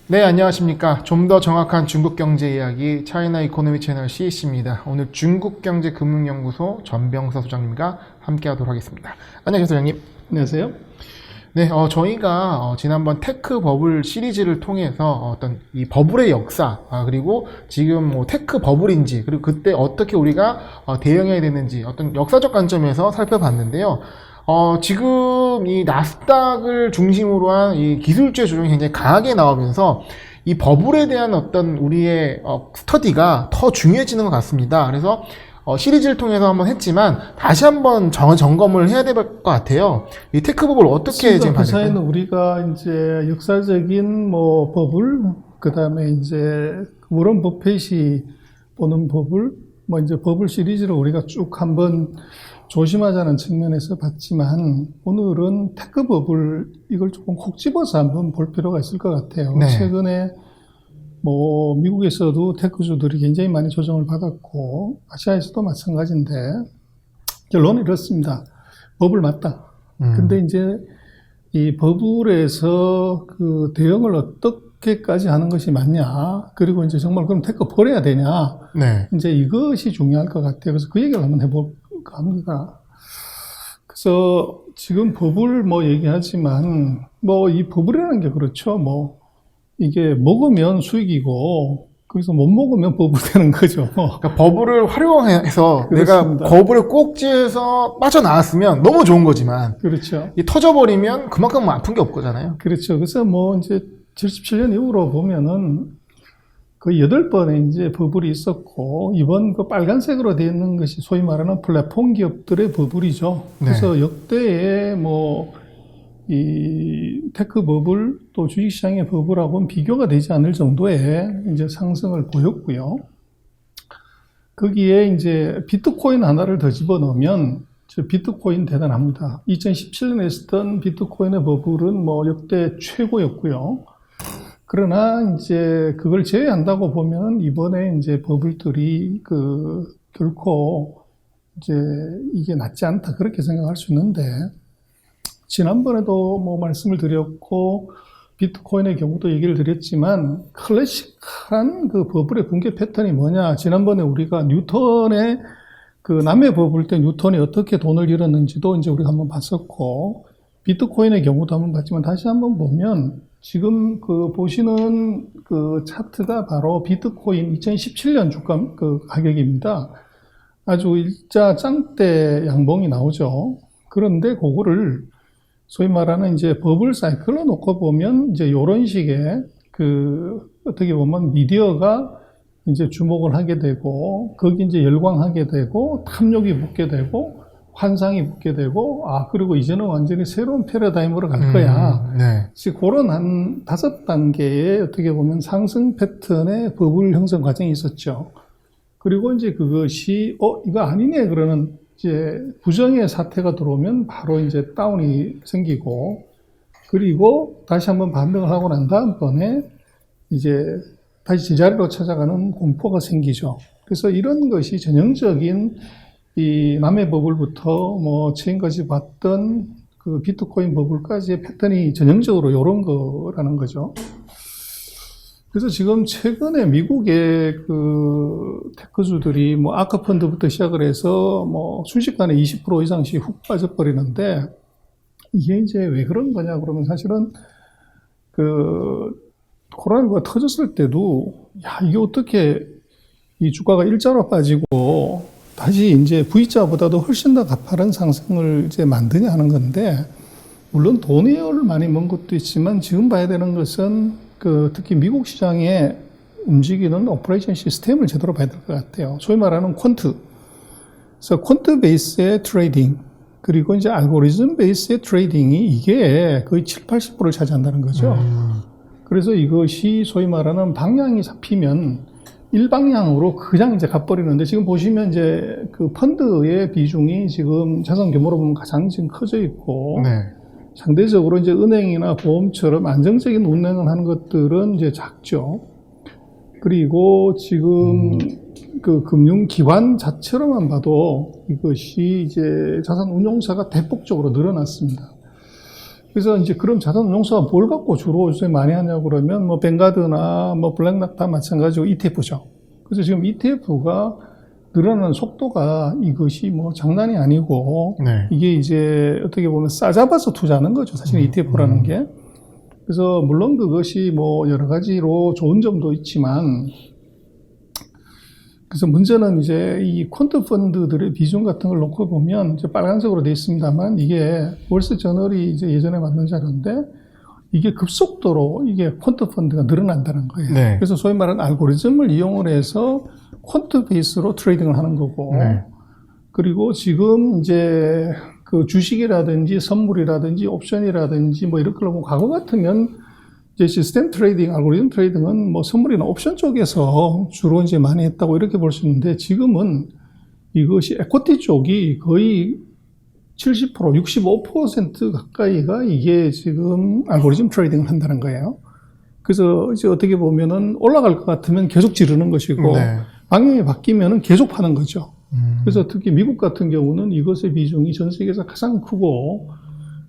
네, 안녕하십니까. 좀 더 정확한 중국 경제 이야기 차이나 이코노미 채널 CEC입니다. 오늘 중국경제금융연구소 전병서 소장님과 함께 하도록 하겠습니다. 안녕하세요, 소장님. 안녕하세요. 네, 저희가 지난번 테크 버블 시리즈를 통해서 어떤 이 버블의 역사, 그리고 지금 뭐 테크 버블인지, 그리고 그때 어떻게 우리가 대응해야 되는지 어떤 역사적 관점에서 살펴봤는데요. 지금 이 나스닥을 중심으로 한 이 기술주의 조정이 굉장히 강하게 나오면서 이 버블에 대한 어떤 우리의 스터디가 더 중요해지는 것 같습니다. 그래서 시리즈를 통해서 한번 했지만 다시 한번 점검을 해야 될 것 같아요. 이 테크 버블 어떻게 지금 그 사이는 우리가 이제 역사적인 뭐 버블, 그 다음에 이제 워런 버핏이 보는 버블, 뭐 이제 버블 시리즈를 우리가 쭉 한번 조심하자는 측면에서 봤지만 오늘은 테크 버블 이걸 조금 콕 집어서 한번 볼 필요가 있을 것 같아요. 네. 최근에 뭐 미국에서도 테크주들이 굉장히 많이 조정을 받았고 아시아에서도 마찬가지인데 결론은 이렇습니다. 버블 맞다. 근데 이제 이 버블에서 그 대응을 어떻게까지 하는 것이 맞냐, 그리고 이제 정말 그럼 테크 버려야 되냐, 네. 이제 이것이 중요할 것 같아요. 그래서 그 얘기를 한번 해볼까 합니다. 그래서 지금 버블 뭐 얘기하지만 뭐 이 버블이라는 게 그렇죠. 뭐 이게 먹으면 수익이고 그래서 못 먹으면 버블 되는 거죠. 그러니까 버블을 활용해서 그렇습니다. 내가 버블의 꼭지에서 빠져나왔으면 너무 좋은 거지만 그렇죠. 이 터져버리면 그만큼 아픈 게 없거잖아요. 그렇죠. 그래서 뭐 이제 77년 이후로 보면은 거의 8번의 이제 버블이 있었고, 이번 그 빨간색으로 되어 있는 것이 소위 말하는 플랫폼 기업들의 버블이죠. 그래서 역대의 뭐, 이 테크 버블 또 주식시장의 버블하고는 비교가 되지 않을 정도의 이제 상승을 보였고요. 거기에 이제 비트코인 하나를 더 집어넣으면, 비트코인 대단합니다. 2017년에 있었던 비트코인의 버블은 뭐 역대 최고였고요. 그러나 이제 그걸 제외한다고 보면 이번에 이제 버블들이 결코 이제 이게 낫지 않다 그렇게 생각할 수 있는데, 지난번에도 뭐 말씀을 드렸고 비트코인의 경우도 얘기를 드렸지만 클래식한 그 버블의 붕괴 패턴이 뭐냐, 지난번에 우리가 뉴턴의 그 남해 버블 때 뉴턴이 어떻게 돈을 잃었는지도 이제 우리가 한번 봤었고, 비트코인의 경우도 한번 봤지만 다시 한번 보면 지금 그 보시는 그 차트가 바로 비트코인 2017년 주가 그 가격입니다. 아주 일자 짱대 양봉이 나오죠. 그런데 그거를 소위 말하는 이제 버블 사이클로 놓고 보면 이제 이런 식의 그 어떻게 보면 미디어가 이제 주목을 하게 되고 거기 이제 열광하게 되고 탐욕이 붙게 되고 환상이 붙게 되고, 그리고 이제는 완전히 새로운 패러다임으로 갈 거야. 네. 즉, 그런 한 5단계의 어떻게 보면 상승 패턴의 버블 형성 과정이 있었죠. 그리고 이제 그것이, 이거 아니네. 그러는 이제 부정의 사태가 들어오면 바로 이제 다운이 생기고, 그리고 다시 한번 반등을 하고 난 다음번에 이제 다시 제자리로 찾아가는 공포가 생기죠. 그래서 이런 것이 전형적인 이 남해 버블부터 뭐 최근까지 봤던 그 비트코인 버블까지의 패턴이 전형적으로 이런 거라는 거죠. 그래서 지금 최근에 미국의 그 테크주들이 뭐 아크펀드부터 시작을 해서 뭐 순식간에 20% 이상씩 훅 빠져버리는데, 이게 이제 왜 그런 거냐 그러면 사실은 그 코로나19가 터졌을 때도 이게 어떻게 이 주가가 일자로 빠지고 다시 이제 V자보다도 훨씬 더 가파른 상승을 이제 만드냐 하는 건데, 물론 돈을 많이 번 것도 있지만 지금 봐야 되는 것은 특히 미국 시장에 움직이는 오퍼레이션 시스템을 제대로 봐야 될 것 같아요. 소위 말하는 퀀트. 그래서 퀀트 베이스의 트레이딩, 그리고 이제 알고리즘 베이스의 트레이딩이 이게 거의 70~80%를 차지한다는 거죠. 그래서 이것이 소위 말하는 방향이 잡히면 일방향으로 그냥 이제 가버리는데, 지금 보시면 이제 그 펀드의 비중이 지금 자산 규모로 보면 가장 지금 커져 있고, 상대적으로 이제 은행이나 보험처럼 안정적인 운행을 하는 것들은 이제 작죠. 그리고 지금 그 금융기관 자체로만 봐도 이것이 이제 자산 운용사가 대폭적으로 늘어났습니다. 그래서 이제 그럼 자산운용사가 뭘 갖고 주로 요새 많이 하냐고 그러면 뭐 뱅가드나 뭐 블랙락 다 마찬가지고 ETF죠. 그래서 지금 ETF가 늘어나는 속도가 이것이 뭐 장난이 아니고 네. 이게 이제 어떻게 보면 싸잡아서 투자하는 거죠. 사실 ETF라는 게. 그래서 물론 그것이 뭐 여러 가지로 좋은 점도 있지만 그래서 문제는 이제 이 퀀트 펀드들의 비중 같은 걸 놓고 보면 이제 빨간색으로 되어 있습니다만 이게 월스저널이 이제 예전에 만든 자료인데 이게 급속도로 이게 퀀트 펀드가 늘어난다는 거예요. 네. 그래서 소위 말하는 알고리즘을 이용을 해서 퀀트 베이스로 트레이딩을 하는 거고 네. 그리고 지금 이제 그 주식이라든지 선물이라든지 옵션이라든지 뭐 이렇게 하면 과거 같으면 이제 시스템 트레이딩, 알고리즘 트레이딩은 뭐 선물이나 옵션 쪽에서 주로 이제 많이 했다고 이렇게 볼 수 있는데 지금은 이것이 에코티 쪽이 거의 70%, 65% 가까이가 이게 지금 알고리즘 트레이딩을 한다는 거예요. 그래서 이제 어떻게 보면은 올라갈 것 같으면 계속 지르는 것이고 네. 방향이 바뀌면은 계속 파는 거죠. 그래서 특히 미국 같은 경우는 이것의 비중이 전 세계에서 가장 크고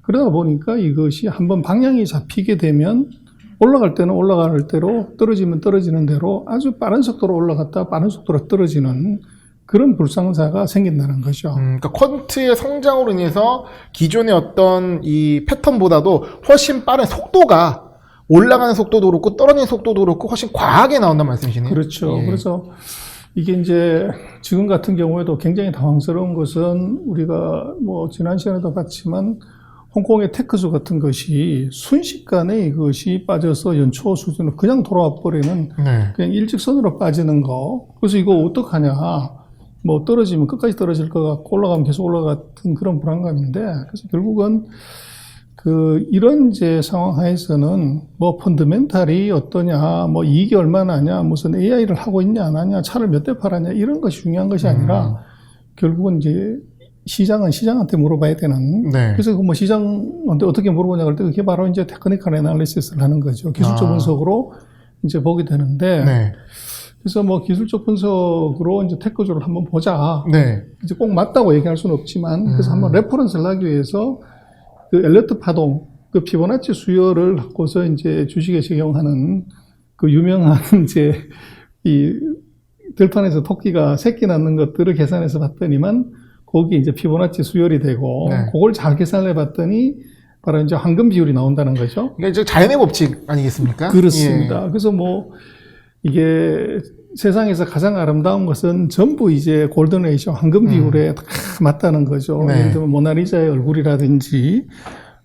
그러다 보니까 이것이 한번 방향이 잡히게 되면 올라갈 때는 올라갈 대로 떨어지면 떨어지는 대로 아주 빠른 속도로 올라갔다 빠른 속도로 떨어지는 그런 불상사가 생긴다는 거죠. 그러니까 퀀트의 성장으로 인해서 기존의 어떤 이 패턴보다도 훨씬 빠른 속도가 올라가는 속도도 그렇고 떨어지는 속도도 그렇고 훨씬 과하게 나온다는 말씀이시네요. 그렇죠. 예. 그래서 이게 이제 지금 같은 경우에도 굉장히 당황스러운 것은 우리가 뭐 지난 시간에도 봤지만 홍콩의 테크주 같은 것이 순식간에 이것이 빠져서 연초 수준으로 그냥 돌아와 버리는 네. 그냥 일직선으로 빠지는 거. 그래서 이거 어떡하냐. 뭐 떨어지면 끝까지 떨어질 것 같고 올라가면 계속 올라가는 그런 불안감인데 그래서 결국은 이런 이제 상황 하에서는 뭐 펀더멘탈이 어떠냐, 뭐 이익이 얼마나 하냐, 무슨 AI를 하고 있냐, 안 하냐, 차를 몇 대 팔았냐, 이런 것이 중요한 것이 아니라 결국은 이제 시장은 시장한테 물어봐야 되는. 네. 그래서 그 뭐 시장한테 어떻게 물어보냐 그럴 때 그게 바로 이제 테크니컬 애널리시스를 하는 거죠. 기술적 분석으로 이제 보게 되는데. 네. 그래서 뭐 기술적 분석으로 이제 테크주를 한번 보자. 네. 이제 꼭 맞다고 얘기할 수는 없지만, 그래서 한번 레퍼런스를 하기 위해서 그 엘리어트 파동, 그 피보나치 수열을 갖고서 이제 주식에 적용하는 그 유명한 이제 이 들판에서 토끼가 새끼 낳는 것들을 계산해서 봤더니만 거기 이제 피보나치 수열이 되고 네. 그걸 잘 계산해 봤더니 바로 이제 황금 비율이 나온다는 거죠. 이게 이제 자연의 법칙 아니겠습니까? 그렇습니다. 예. 그래서 뭐 이게 세상에서 가장 아름다운 것은 전부 이제 골든 레이쇼 황금 비율에 다 맞다는 거죠. 네. 예를 들면 모나리자의 얼굴이라든지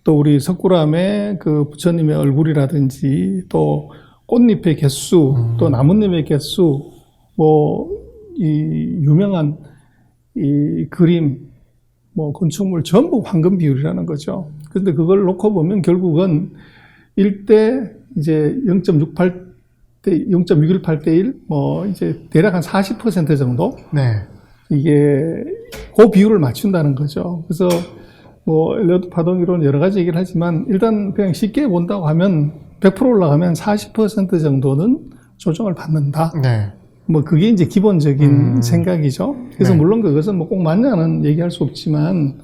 또 우리 석굴암의 그 부처님의 얼굴이라든지 또 꽃잎의 개수 또 나뭇잎의 개수 뭐 이 유명한 이 그림 뭐 건축물 전부 황금 비율이라는 거죠. 그런데 그걸 놓고 보면 결국은 1대 이제 0.618대 1, 뭐, 이제, 대략 한 40% 정도? 네. 이게, 그 비율을 맞춘다는 거죠. 그래서, 뭐, 엘리어트 파동 이론 여러 가지 얘기를 하지만, 일단 그냥 쉽게 본다고 하면, 100% 올라가면 40% 정도는 조정을 받는다. 네. 뭐, 그게 이제 기본적인 생각이죠. 그래서 네. 물론 그것은 뭐 꼭 맞냐는 얘기할 수 없지만,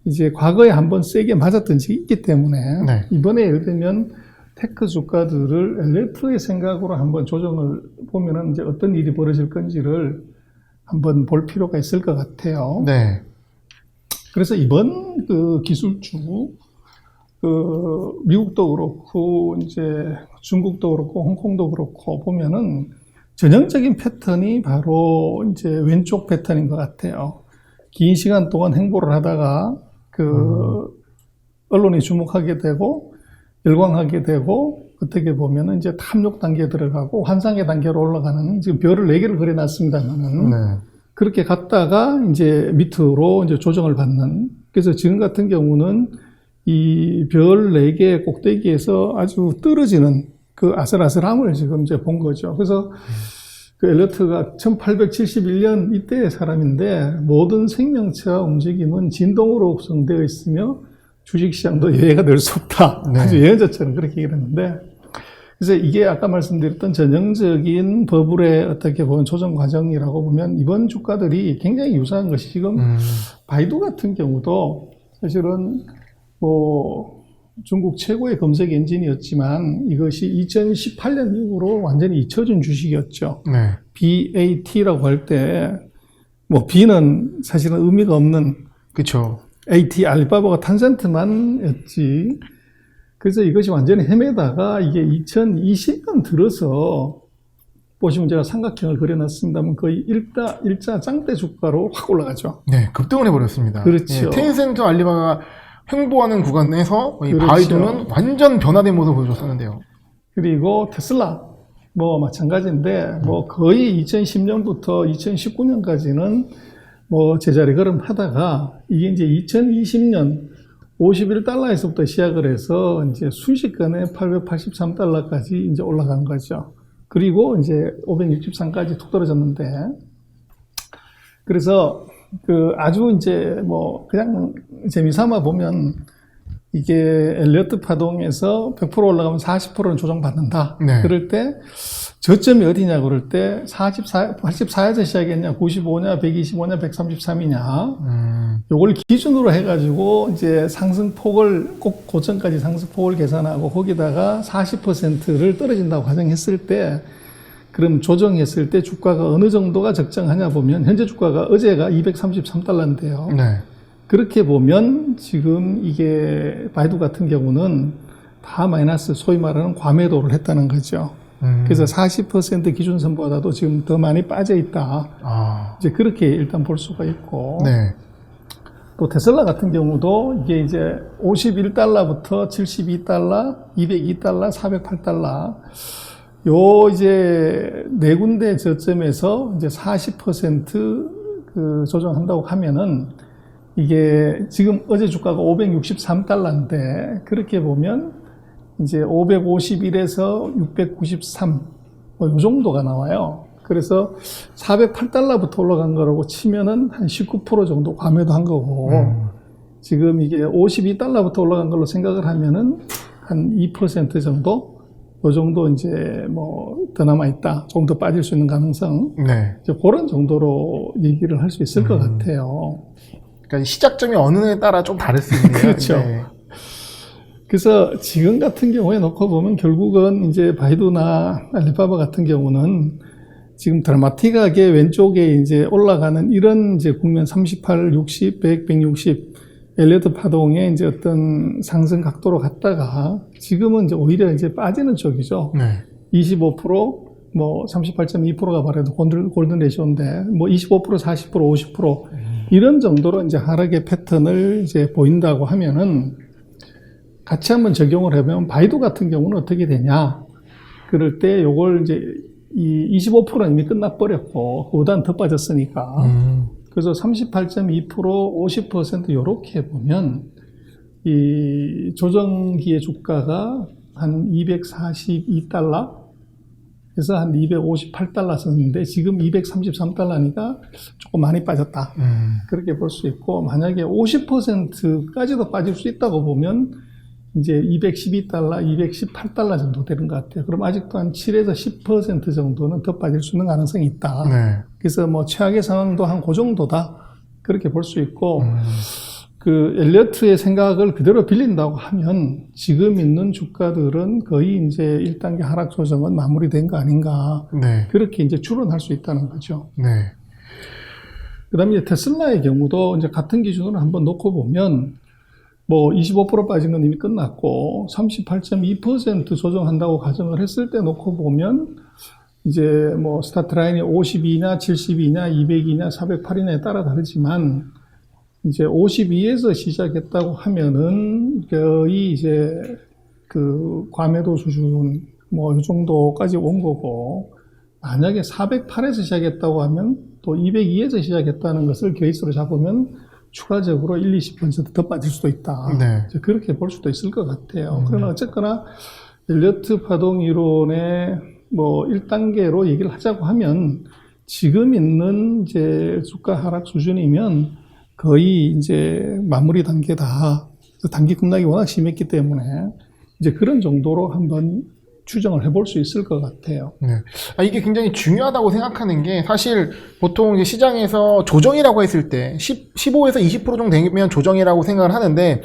이제 과거에 한번 세게 맞았던 적이 있기 때문에, 네. 이번에 예를 들면, 테크 주가들을 엘리트의 생각으로 한번 조정을 보면은 이제 어떤 일이 벌어질 건지를 한번 볼 필요가 있을 것 같아요. 네. 그래서 이번 그 기술주, 미국도 그렇고, 이제 중국도 그렇고, 홍콩도 그렇고 보면은 전형적인 패턴이 바로 이제 왼쪽 패턴인 것 같아요. 긴 시간 동안 행보를 하다가 언론이 주목하게 되고, 열광하게 되고 어떻게 보면은 이제 탐욕 단계에 들어가고 환상의 단계로 올라가는 지금 별을 4개를 그려놨습니다만은 네. 그렇게 갔다가 이제 밑으로 이제 조정을 받는. 그래서 지금 같은 경우는 이 별 4개 꼭대기에서 아주 떨어지는 그 아슬아슬함을 지금 이제 본 거죠. 그래서 그 엘리어트가 1871년 이때의 사람인데 모든 생명체와 움직임은 진동으로 구성되어 있으며 주식시장도 예외가 될 수 없다. 네. 아주 예언자처럼 그렇게 얘기를 했는데, 그래서 이게 아까 말씀드렸던 전형적인 버블의 어떻게 보면 조정 과정이라고 보면 이번 주가들이 굉장히 유사한 것이 지금 바이두 같은 경우도 사실은 뭐 중국 최고의 검색 엔진이었지만 이것이 2018년 이후로 완전히 잊혀진 주식이었죠. 네. BAT라고 할 때, 뭐 B는 사실은 의미가 없는 그쵸. AT, 알리바바가 탄센트만였지. 그래서 이것이 완전히 헤매다가 이게 2020년 들어서 보시면 제가 삼각형을 그려놨습니다만 거의 일자 짱대 주가로 확 올라가죠. 네, 급등을 해버렸습니다. 그렇죠. 예, 텐센트 알리바바가 횡보하는 구간에서 이 그렇죠. 바이두는 완전 변화된 모습을 보여줬었는데요. 그리고 테슬라 뭐 마찬가지인데 뭐 거의 2010년부터 2019년까지는 뭐 제자리 걸음 하다가 이게 이제 2020년 51달러에서부터 시작을 해서 이제 순식간에 883달러까지 이제 올라간 거죠. 그리고 이제 563까지 툭 떨어졌는데, 그래서 그 아주 이제 뭐 그냥 재미삼아 보면 이게 엘리어트 파동에서 100% 올라가면 40%는 조정받는다. 네. 그럴 때 저점이 어디냐 그럴 때 84에서 시작했냐, 95냐, 125냐, 133이냐. 요걸 기준으로 해가지고 이제 상승폭을 꼭 고점까지 상승폭을 계산하고 거기다가 40%를 떨어진다고 가정했을 때, 그럼 조정했을 때 주가가 어느 정도가 적정하냐 보면 현재 주가가 어제가 233달러인데요. 네. 그렇게 보면 지금 이게 바이두 같은 경우는 다 마이너스, 소위 말하는 과매도를 했다는 거죠. 그래서 40% 기준선보다도 지금 더 많이 빠져 있다. 아. 이제 그렇게 일단 볼 수가 있고. 네. 또 테슬라 같은 경우도 이게 이제 51달러부터 72달러, 202달러, 408달러. 요 이제 네 군데 저점에서 이제 40% 조정한다고 하면은 이게 지금 어제 주가가 563달러인데 그렇게 보면 이제 551에서 693, 뭐 요 정도가 나와요. 그래서 408달러부터 올라간 거라고 치면은 한 19% 정도 과매도 한 거고, 지금 이게 52달러부터 올라간 걸로 생각을 하면은 한 2% 정도? 요 정도 이제 뭐 더 남아있다. 조금 더 빠질 수 있는 가능성. 네. 이제 그런 정도로 얘기를 할 수 있을 것 같아요. 그러니까 시작점이 어느에 따라 좀 다를 수 있네요. 그렇죠. 네. 그래서 지금 같은 경우에 놓고 보면 결국은 이제 바이두나 알리바바 같은 경우는 지금 드라마틱하게 왼쪽에 이제 올라가는 이런 이제 국면 38, 60, 100, 160 엘리어트 파동의 이제 어떤 상승 각도로 갔다가 지금은 이제 오히려 이제 빠지는 쪽이죠. 네. 25%, 뭐 38.2%가 바래도 골든 레시오인데 뭐 25%, 40%, 50% 이런 정도로 이제 하락의 패턴을 이제 보인다고 하면은 같이 한번 적용을 해보면 바이두 같은 경우는 어떻게 되냐? 그럴 때 요걸 이제 이 25%는 이미 끝나버렸고 그보다는 더 빠졌으니까 그래서 38.2%, 50% 요렇게 보면 이 조정기의 주가가 한 242달러 그래서 한 258달러 썼는데 지금 233달러니까 조금 많이 빠졌다. 그렇게 볼 수 있고 만약에 50%까지도 빠질 수 있다고 보면 이제 212달러, 218달러 정도 되는 것 같아요. 그럼 아직도 한 7에서 10% 정도는 더 빠질 수 있는 가능성이 있다. 네. 그래서 뭐 최악의 상황도 한 그 정도다. 그렇게 볼 수 있고, 그 엘리어트의 생각을 그대로 빌린다고 하면 지금 있는 주가들은 거의 이제 1단계 하락 조정은 마무리된 거 아닌가. 네. 그렇게 이제 추론할 수 있다는 거죠. 네. 그 다음에 이제 테슬라의 경우도 이제 같은 기준으로 한번 놓고 보면 뭐 25% 빠진 건 이미 끝났고 38.2% 조정한다고 가정을 했을 때 놓고 보면 이제 뭐 스타트 라인이 52냐 72냐 200이냐 408이냐에 따라 다르지만 이제 52에서 시작했다고 하면은 거의 이제 그 과매도 수준 뭐 이 정도까지 온 거고 만약에 408에서 시작했다고 하면 또 202에서 시작했다는 것을 계획수로 잡으면 추가적으로 1, 20% 더 빠질 수도 있다. 네. 이제 그렇게 볼 수도 있을 것 같아요. 그러나 어쨌거나 엘리어트 파동 이론의 뭐 1단계로 얘기를 하자고 하면 지금 있는 이제 주가 하락 수준이면 거의 이제 마무리 단계다. 단기 급락이 워낙 심했기 때문에 이제 그런 정도로 한번 추정을 해볼 수 있을 것 같아요. 네. 이게 굉장히 중요하다고 생각하는 게 사실 보통 이제 시장에서 조정이라고 했을 때 15에서 20% 정도 되면 조정이라고 생각을 하는데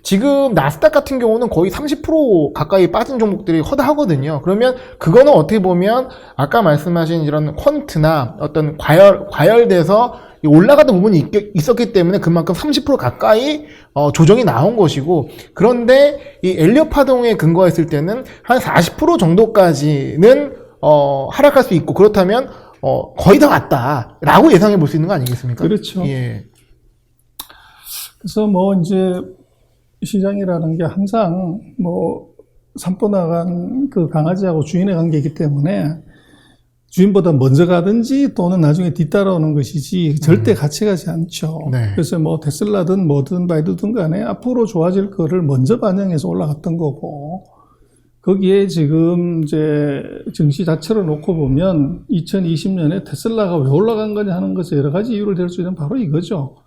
지금 나스닥 같은 경우는 거의 30% 가까이 빠진 종목들이 허다하거든요. 그러면 그거는 어떻게 보면 아까 말씀하신 이런 퀀트나 어떤 과열돼서 올라가던 부분이 있었기 때문에 그만큼 30% 가까이 조정이 나온 것이고, 그런데 이 엘리엇 파동에 근거했을 때는 한 40% 정도까지는 하락할 수 있고, 그렇다면 거의 다 왔다라고 예상해 볼 수 있는 거 아니겠습니까? 그렇죠. 예. 그래서 이제 시장이라는 게 항상 산보 나간 그 강아지하고 주인의 관계이기 때문에 주인보다 먼저 가든지 또는 나중에 뒤따라오는 것이지 절대 같이 가지 않죠. 네. 그래서 테슬라든 뭐든 바이두든 간에 앞으로 좋아질 거를 먼저 반영해서 올라갔던 거고, 거기에 지금 이제 증시 자체를 놓고 보면 2020년에 테슬라가 왜 올라간 거냐 하는 것에 여러 가지 이유를 댈 수 있는 바로 이거죠.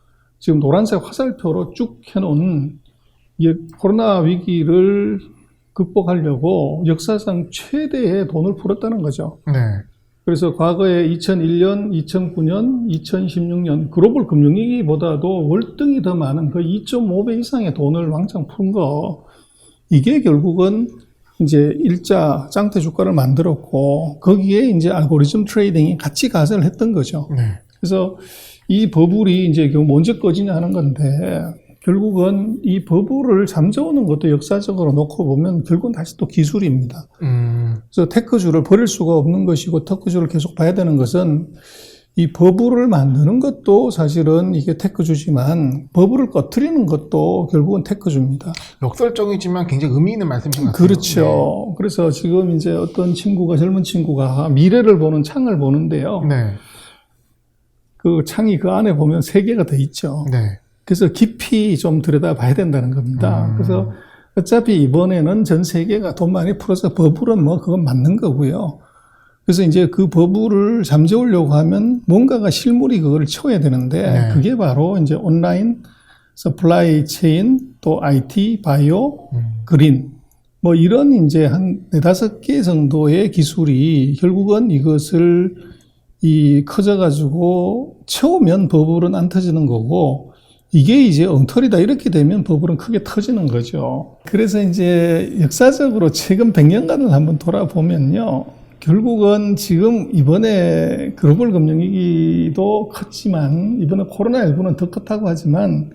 지금 노란색 화살표로 쭉 해놓은 이 코로나 위기를 극복하려고 역사상 최대의 돈을 풀었다는 거죠. 네. 그래서 과거에 2001년, 2009년, 2016년 글로벌 금융위기보다도 월등히 더 많은 그 2.5배 이상의 돈을 왕창 푼 거, 이게 결국은 이제 일자 짱대 주가를 만들었고, 거기에 이제 알고리즘 트레이딩이 같이 가세를 했던 거죠. 네. 그래서 이 버블이 이제 언제 꺼지냐 하는 건데, 결국은 이 버블을 잠재우는 것도 역사적으로 놓고 보면 결국은 다시 또 기술입니다. 그래서 테크주를 버릴 수가 없는 것이고, 테크주를 계속 봐야 되는 것은 이 버블을 만드는 것도 사실은 이게 테크주지만 버블을 꺼트리는 것도 결국은 테크주입니다. 역설적이지만 굉장히 의미 있는 말씀이신 것 같아요. 그렇죠. 네. 그래서 지금 이제 어떤 젊은 친구가 미래를 보는 창을 보는데요. 네. 그 창이 그 안에 보면 3개가 더 있죠. 네. 그래서 깊이 좀 들여다 봐야 된다는 겁니다. 그래서 어차피 이번에는 전 세계가 돈 많이 풀어서 버블은 그건 맞는 거고요. 그래서 이제 그 버블을 잠재우려고 하면 뭔가가 실물이 그걸 채워야 되는데, 네. 그게 바로 이제 온라인, 서플라이 체인, 또 IT, 바이오, 그린, 이런 이제 한 4-5개 정도의 기술이 결국은 이것을 커져가지고 채우면 버블은 안 터지는 거고, 이게 이제 엉터리다 이렇게 되면 버블은 크게 터지는 거죠. 그래서 이제 역사적으로 최근 100년간을 한번 돌아보면요, 결국은 지금 이번에 글로벌 금융위기도 컸지만 이번에 코로나19는 더 컸다고 하지만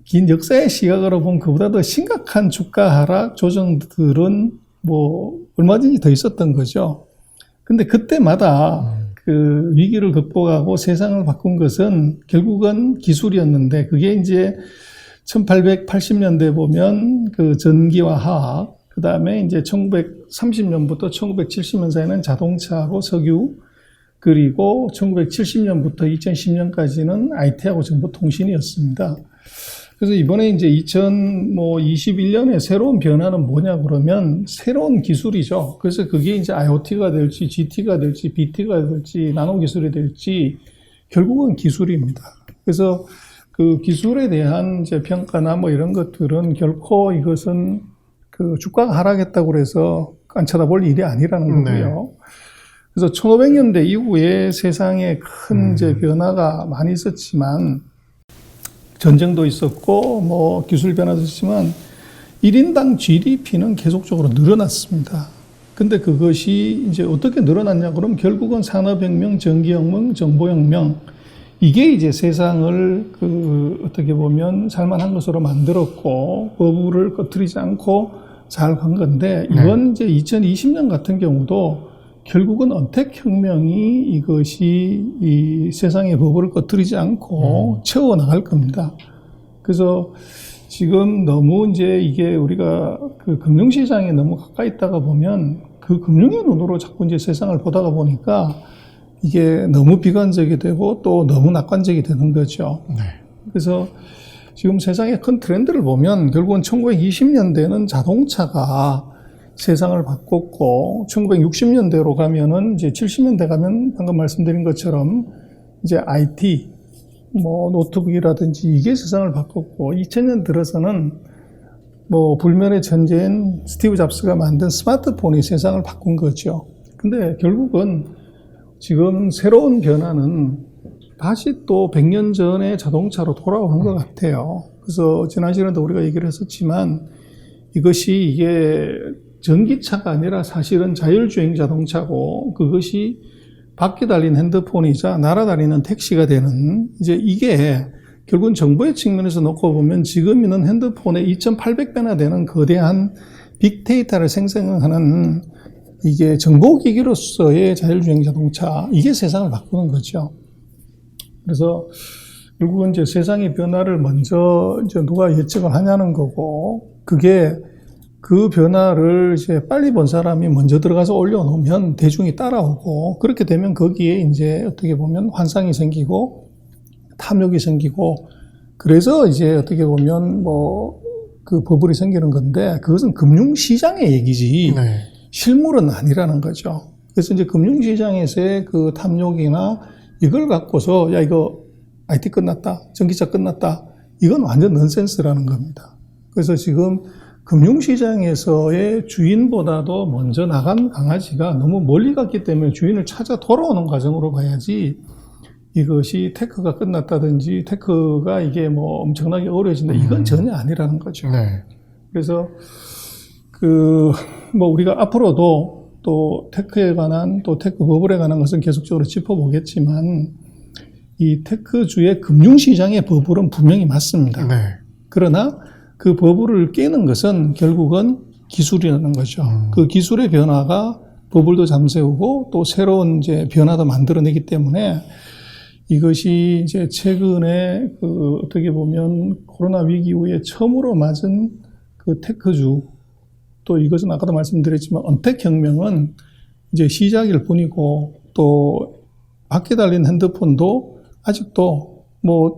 긴 역사의 시각으로 보면 그보다 더 심각한 주가 하락 조정들은 얼마든지 더 있었던 거죠. 근데 그때마다 그 위기를 극복하고 세상을 바꾼 것은 결국은 기술이었는데, 그게 이제 1880년대 보면 그 전기와 화학, 그 다음에 이제 1930년부터 1970년 사이는 자동차하고 석유, 그리고 1970년부터 2010년까지는 IT하고 정보통신이었습니다. 그래서 이번에 이제 2021년에 새로운 변화는 뭐냐 그러면 새로운 기술이죠. 그래서 그게 이제 IoT가 될지 GT가 될지 BT가 될지 나노 기술이 될지 결국은 기술입니다. 그래서 그 기술에 대한 이제 평가나 이런 것들은 결코 이것은 그 주가가 하락했다고 해서 안 쳐다볼 일이 아니라는 거고요. 네. 그래서 1500년대 이후에 세상에 큰 이제 변화가 많이 있었지만, 전쟁도 있었고 기술 변화도 있었지만 1인당 GDP는 계속적으로 늘어났습니다. 근데 그것이 이제 어떻게 늘어났냐 그러면 결국은 산업혁명, 전기혁명, 정보혁명, 이게 이제 세상을 어떻게 보면 살만한 것으로 만들었고 버블을 꺼트리지 않고 잘 간 건데, 이번 이제 2020년 같은 경우도 결국은 언택혁명이 이것이 이 세상의 버블을 꺼트리지 않고 채워나갈 겁니다. 그래서 지금 너무 이제 이게 우리가 그 금융시장에 너무 가까이 있다가 보면 그 금융의 눈으로 자꾸 이제 세상을 보다가 보니까 이게 너무 비관적이 되고 또 너무 낙관적이 되는 거죠. 네. 그래서 지금 세상의 큰 트렌드를 보면 결국은 1920년대는 자동차가 세상을 바꿨고, 1960년대로 가면은 이제 70년대 가면 방금 말씀드린 것처럼 이제 IT, 노트북이라든지 이게 세상을 바꿨고, 2000년 들어서는 불면의 천재인 스티브 잡스가 만든 스마트폰이 세상을 바꾼 거죠. 근데 결국은 지금 새로운 변화는 다시 또 100년 전의 자동차로 돌아오는 것 같아요. 그래서 지난 시간에도 우리가 얘기를 했었지만 이것이 이게 전기차가 아니라 사실은 자율주행 자동차고 그것이 바퀴 달린 핸드폰이자 날아다니는 택시가 되는 이제 이게 결국은 정보의 측면에서 놓고 보면 지금 있는 핸드폰의 2,800배나 되는 거대한 빅데이터를 생성하는 이게 정보기기로서의 자율주행 자동차, 이게 세상을 바꾸는 거죠. 그래서 결국은 이제 세상의 변화를 먼저 이제 누가 예측을 하냐는 거고, 그게 그 변화를 이제 빨리 본 사람이 먼저 들어가서 올려놓으면 대중이 따라오고, 그렇게 되면 거기에 이제 어떻게 보면 환상이 생기고, 탐욕이 생기고, 그래서 이제 어떻게 보면 그 버블이 생기는 건데, 그것은 금융시장의 얘기지, 네. 실물은 아니라는 거죠. 그래서 이제 금융시장에서의 그 탐욕이나 이걸 갖고서, 야, 이거 IT 끝났다, 전기차 끝났다, 이건 완전 넌센스라는 겁니다. 그래서 지금 금융시장에서의 주인보다도 먼저 나간 강아지가 너무 멀리 갔기 때문에 주인을 찾아 돌아오는 과정으로 봐야지, 이것이 테크가 끝났다든지 테크가 이게 엄청나게 어려워진다, 이건 전혀 아니라는 거죠. 네. 그래서 우리가 앞으로도 또 테크에 관한, 또 테크 버블에 관한 것은 계속적으로 짚어보겠지만, 이 테크주의 금융시장의 버블은 분명히 맞습니다. 네. 그러나 그 버블을 깨는 것은 결국은 기술이라는 거죠. 그 기술의 변화가 버블도 잠재우고 또 새로운 이제 변화도 만들어내기 때문에, 이것이 이제 최근에 어떻게 보면 코로나 위기 이후에 처음으로 맞은 그 테크주, 또 이것은 아까도 말씀드렸지만 언택 혁명은 이제 시작일 뿐이고, 또 바퀴 달린 핸드폰도 아직도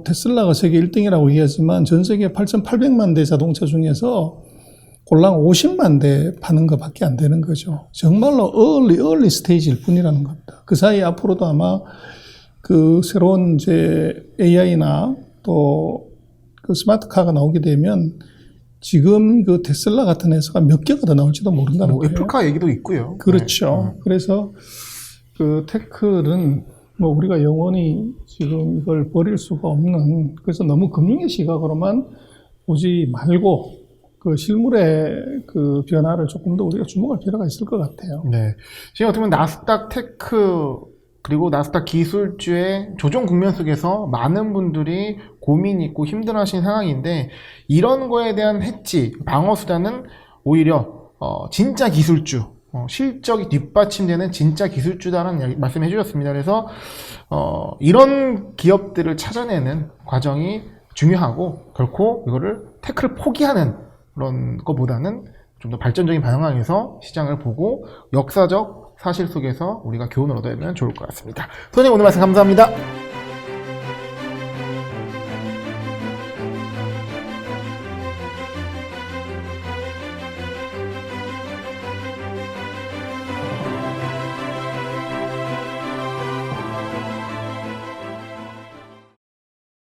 테슬라가 세계 1등이라고 얘기하지만 전 세계 8,800만 대 자동차 중에서 골랑 50만 대 파는 것밖에 안 되는 거죠. 정말로 early 스테이지일 뿐이라는 겁니다. 그 사이 앞으로도 아마 그 새로운 이제 AI나 또 그 스마트카가 나오게 되면 지금 그 테슬라 같은 회사가 몇 개가 더 나올지도 모른다는 거예요. 애플카 얘기도 있고요. 그렇죠. 네. 그래서 그 테크는 우리가 영원히 지금 이걸 버릴 수가 없는, 그래서 너무 금융의 시각으로만 보지 말고 그 실물의 그 변화를 조금 더 우리가 주목할 필요가 있을 것 같아요. 네. 지금 어떻게 보면 나스닥 테크 그리고 나스닥 기술주의 조정 국면 속에서 많은 분들이 고민이 있고 힘들어하시는 상황인데, 이런 거에 대한 해치, 방어 수단은 오히려 진짜 기술주, 실적이 뒷받침되는 진짜 기술주다라는 말씀해 주셨습니다. 그래서 이런 기업들을 찾아내는 과정이 중요하고, 결코 이거를 테크를 포기하는 그런 것보다는 좀 더 발전적인 방향에서 시장을 보고 역사적 사실 속에서 우리가 교훈을 얻어야 되면 좋을 것 같습니다. 선생님, 오늘 말씀 감사합니다.